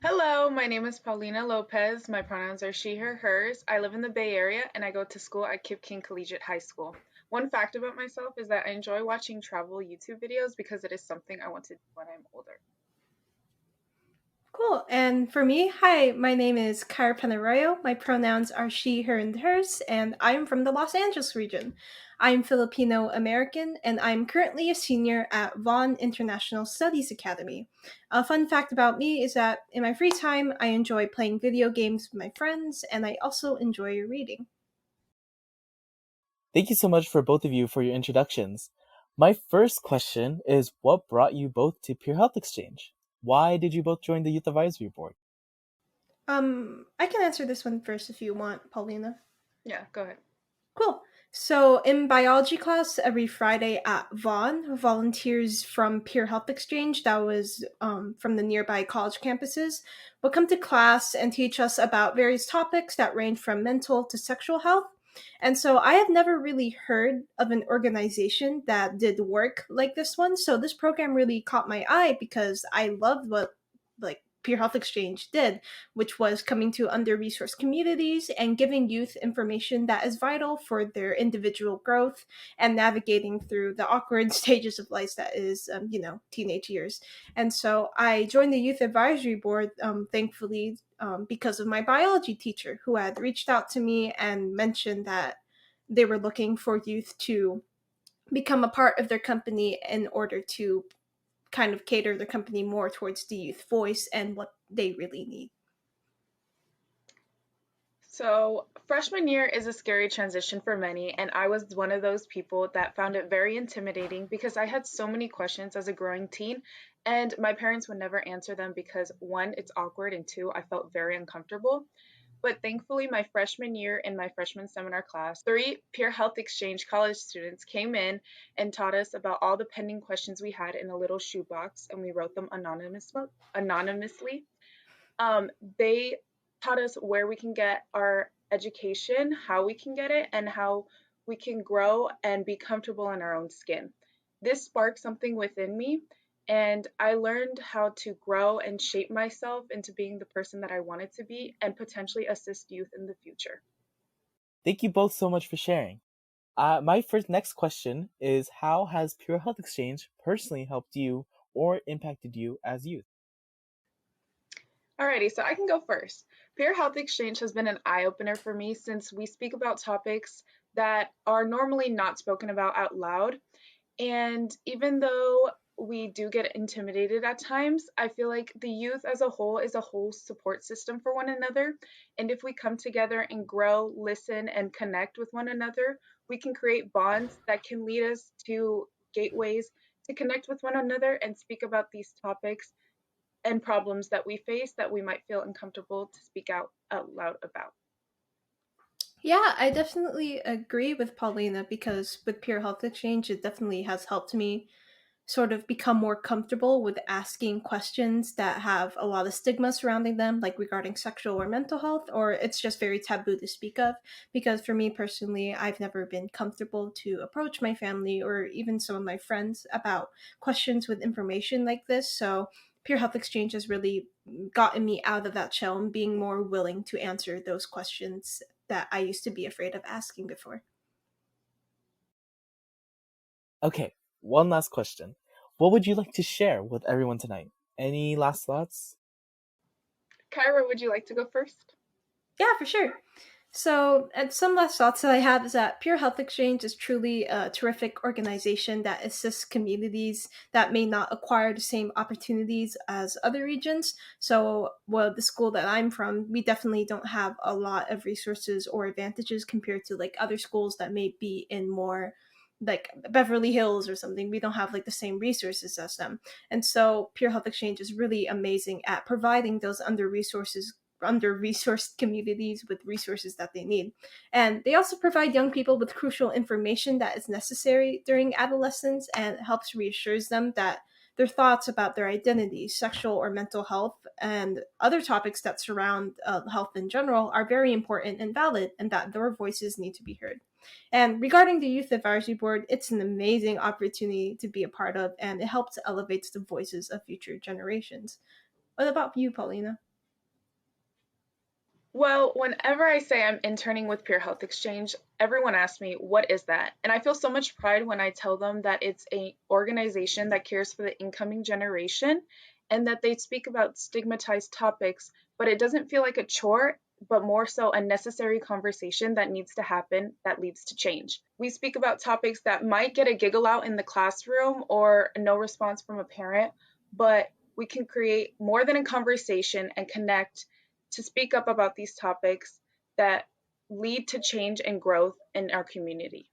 Hello, my name is Paulina Lopez. My pronouns are she, her, hers. I live in the Bay Area and I go to school at Kip King Collegiate High School. One fact about myself is that I enjoy watching travel YouTube videos because it is something I want to do when I'm older. Cool. And for me, hi, my name is Kyra and My pronouns are she, her, and hers, and I'm from the Los Angeles region. I'm Filipino American, and I'm currently a senior at Vaughan International Studies Academy. A fun fact about me is that in my free time, I enjoy playing video games with my friends, and I also enjoy reading. Thank you so much for both of you for your introductions. My first question is what brought you both to Pure Health Exchange? Why did you both join the Youth Advisory Board? I can answer this one first if you want, Paulina. Yeah, go ahead. Cool. So in biology class every Friday at Vaughan, volunteers from Peer Health Exchange, that was from the nearby college campuses, would come to class and teach us about various topics that range from mental to sexual health. And so I have never really heard of an organization that did work like this one. So this program really caught my eye because I loved what like Peer Health Exchange did, which was coming to under resourced communities and giving youth information that is vital for their individual growth and navigating through the awkward stages of life that is, teenage years. And so I joined the Youth Advisory Board, thankfully, because of my biology teacher who had reached out to me and mentioned that they were looking for youth to become a part of their company in order to kind of cater the company more towards the youth voice and what they really need. So, freshman year is a scary transition for many, and I was one of those people that found it very intimidating because I had so many questions as a growing teen, and my parents would never answer them because one, it's awkward, and two, I felt very uncomfortable. But thankfully, my freshman year in my freshman seminar class, three peer health exchange college students came in and taught us about all the pending questions we had in a little shoebox, and we wrote them anonymously. They taught us where we can get our education, how we can get it, and how we can grow and be comfortable in our own skin. This sparked something within me, and I learned how to grow and shape myself into being the person that I wanted to be and potentially assist youth in the future. Thank you both so much for sharing. My first next question is how has Pure Health Exchange personally helped you or impacted you as youth? Alrighty, so I can go first. Peer Health Exchange has been an eye opener for me since we speak about topics that are normally not spoken about out loud. And even though we do get intimidated at times, I feel like the youth as a whole is a whole support system for one another. And if we come together and grow, listen, and connect with one another, we can create bonds that can lead us to gateways to connect with one another and speak about these topics and problems that we face that we might feel uncomfortable to speak out loud about. Yeah, I definitely agree with Paulina because with Pure Health Exchange, it definitely has helped me sort of become more comfortable with asking questions that have a lot of stigma surrounding them, like regarding sexual or mental health, or it's just very taboo to speak of. Because for me personally, I've never been comfortable to approach my family or even some of my friends about questions with information like this. So, Pure Health Exchange has really gotten me out of that shell and being more willing to answer those questions that I used to be afraid of asking before. Okay, one last question. What would you like to share with everyone tonight? Any last thoughts? Kyra, would you like to go first? Yeah, for sure. So, and some last thoughts that I have is that Pure Health Exchange is truly a terrific organization that assists communities that may not acquire the same opportunities as other regions. So, well, the school that I'm from, we definitely don't have a lot of resources or advantages compared to like other schools that may be in more like Beverly Hills or something. We don't have like the same resources as them. And so Pure Health Exchange is really amazing at providing those under resourced communities with resources that they need. And they also provide young people with crucial information that is necessary during adolescence and helps reassures them that their thoughts about their identity, sexual or mental health, and other topics that surround health in general are very important and valid, and that their voices need to be heard. And regarding the Youth Advisory Board, it's an amazing opportunity to be a part of, and it helps elevate the voices of future generations. What about you, Paulina? Well, whenever I say I'm interning with Peer Health Exchange, everyone asks me, what is that? And I feel so much pride when I tell them that it's a organization that cares for the incoming generation and that they speak about stigmatized topics, but it doesn't feel like a chore, but more so a necessary conversation that needs to happen that leads to change. We speak about topics that might get a giggle out in the classroom or no response from a parent, but we can create more than a conversation and connect to speak up about these topics that lead to change and growth in our community.